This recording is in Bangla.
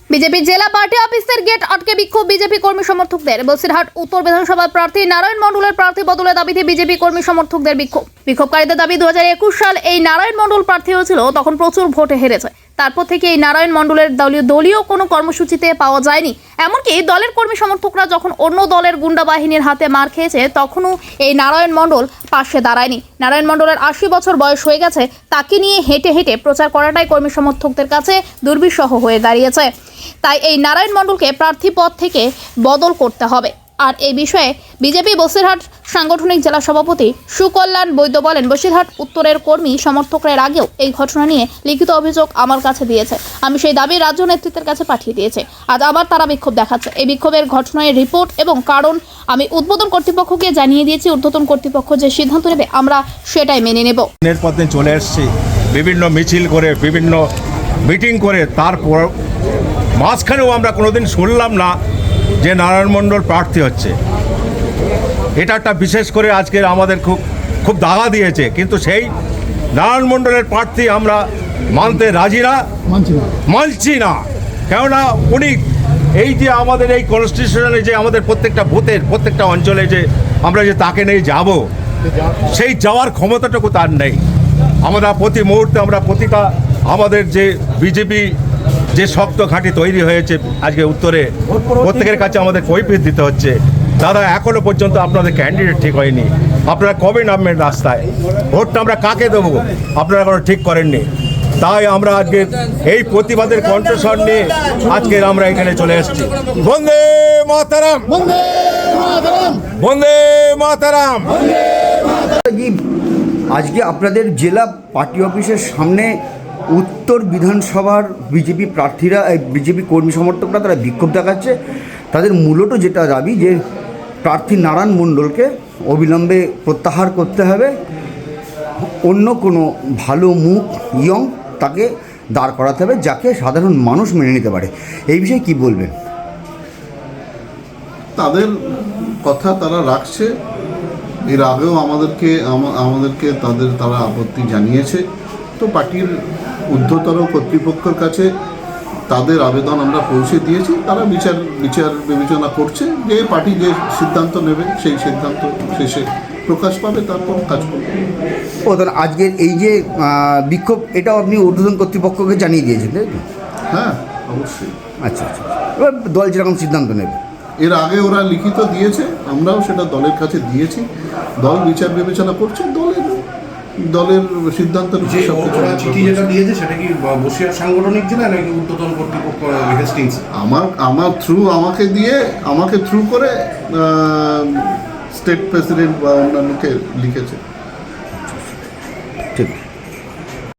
বিজেপি জেলা পার্টি অফিসের গেট আটকে বিক্ষোভ বিজেপি কর্মী সমর্থকদের। বসিরহাট উত্তর বিধানসভার প্রার্থী নারায়ণ মণ্ডলের প্রার্থী বদলের দাবিতে বিজেপি কর্মী সমর্থকদের বিক্ষোভকারীদের দাবি 2021 সাল এই নারায়ণ মণ্ডল প্রার্থী হয়েছিল, তখন প্রচুর ভোটে হেরেছে। তারপর থেকে এই নারায়ণ মণ্ডলের দলীয় কোনো কর্মসূচিতে পাওয়া যায়নি। এমনকি দলের কর্মী সমর্থকরা যখন অন্য দলের গুন্ডা বাহিনীর হাতে মার খেয়েছে, তখনও এই নারায়ণ মণ্ডল পাশে দাঁড়ায়নি। নারায়ণ মণ্ডলের 80 বছর বয়স হয়ে গেছে, তাকে নিয়ে হেঁটে হেঁটে প্রচার করাটাই কর্মী সমর্থকদের কাছে দুর্বিষহ হয়ে দাঁড়িয়েছে। তাই এই নারায়ণ মণ্ডলকে প্রার্থী পদ থেকে বদল করতে হবে। আর এই বিষয়ে বিজেপি বসিরহাট সাংগঠনিক জেলা সভাপতি সুকল্যাণ বৈদ্য বলেন, বসিরহাট উত্তরের কর্মী সমর্থকরা এর আগেও এই ঘটনা নিয়ে লিখিত অভিযোগ আমার কাছে দিয়েছে। আমি সেই দাবি রাজ্য নেতৃত্বের কাছে পাঠিয়ে দিয়েছি। আজ আবার তারা বিক্ষোভ দেখাচ্ছে। এই বিক্ষোভের ঘটনার রিপোর্ট এবং কারণ আমি উদ্বোধন কর্তৃপক্ষকে জানিয়ে দিয়েছি। ঊর্ধ্বতন কর্তৃপক্ষ যে সিদ্ধান্ত নেবে আমরা সেটাই মেনে নেব। দিনের পর দিন চলে এসেছি, বিভিন্ন মিছিল করে, বিভিন্ন মিটিং করে, তারপর মাঝখানেও আমরা কোনোদিন শুনলাম না যে নারায়ণ মণ্ডল প্রার্থী হচ্ছে। এটা একটা বিশেষ করে আজকে আমাদের খুব দাগা দিয়েছে। কিন্তু সেই নারায়ণ মণ্ডলের প্রার্থী আমরা মানতে রাজি না, মানছি না। কেননা উনি এই যে আমাদের এই কনস্টিটিউশনে যে আমাদের প্রত্যেকটা বুথের প্রত্যেকটা অঞ্চলে যে আমরা যে তাকে নিয়ে যাব, সেই যাওয়ার ক্ষমতাটুকু তার নেই। আমরা প্রতি মুহূর্তে প্রতিটা আমাদের যে বিজেপি যে শক্ত ঘাঁটি তৈরি হয়েছে আজকে উত্তরে, প্রত্যেকের কাছে আমাদের কৈফিয়ত দিতে হচ্ছে, দাদা এখনো পর্যন্ত আপনাদের ক্যান্ডিডেট ঠিক হয়নি, আপনারা কবে নামবেন রাস্তায়, ভোটটা আমরা কাকে দেবো আপনারা এখনো ঠিক করেননি। তাই আমরা আজকে এই প্রতিবাদের কণ্ঠস্বর নিয়ে আজকে আমরা এখানে চলে এসেছি। বন্দে মাতরম, বন্দে মাতরম। আজকে আপনাদের জেলা পার্টি অফিসের সামনে উত্তর বিধানসভার বিজেপি প্রার্থীরা, বিজেপি কর্মী সমর্থকরা তারা বিক্ষোভ দেখাচ্ছে। তাদের মূলত যেটা দাবি যে প্রার্থী নারায়ণ মণ্ডলকে অবিলম্বে প্রত্যাহার করতে হবে, অন্য কোনো ভালো মুখ ইয়ং তাকে দাঁড় করাতে হবে, যাকে সাধারণ মানুষ মেনে নিতে পারে। এই বিষয়ে কি বলবেন? তাদের কথা তারা রাখছে। এর আগেও আমাদেরকে তারা আপত্তি জানিয়েছে। তো পার্টির ঊর্ধ্বতর কর্তৃপক্ষের কাছে তাদের আবেদন আমরা পৌঁছে দিয়েছি। তারা বিচার বিবেচনা করছে যে পার্টি যে সিদ্ধান্ত নেবে সেই সিদ্ধান্ত শেষে প্রকাশ পাবে, তারপর কাজ করবে। ও তাহলে আজকের এই যে বিক্ষোভ, এটাও আপনি ঊর্ধ্বতন কর্তৃপক্ষকে জানিয়ে দিয়েছেন, তাই তো? হ্যাঁ, অবশ্যই। আচ্ছা আচ্ছা, এবার দল যেরকম সিদ্ধান্ত নেবে। এর আগে ওরা লিখিত দিয়েছে, আমরাও সেটা দলের কাছে দিয়েছি। দল বিচার বিবেচনা করছে, দলের সিদ্ধান্ত। চিঠি যেটা দিয়েছে সেটা কি বসিরহাট সাংগঠনিক জেলা নাকি ঊর্ধ্বতন কর্তৃপক্ষ হেস্টিংস? আমাকে থ্রু করে স্টেট প্রেসিডেন্ট বা অন্যান্যকে লিখেছে। ঠিক।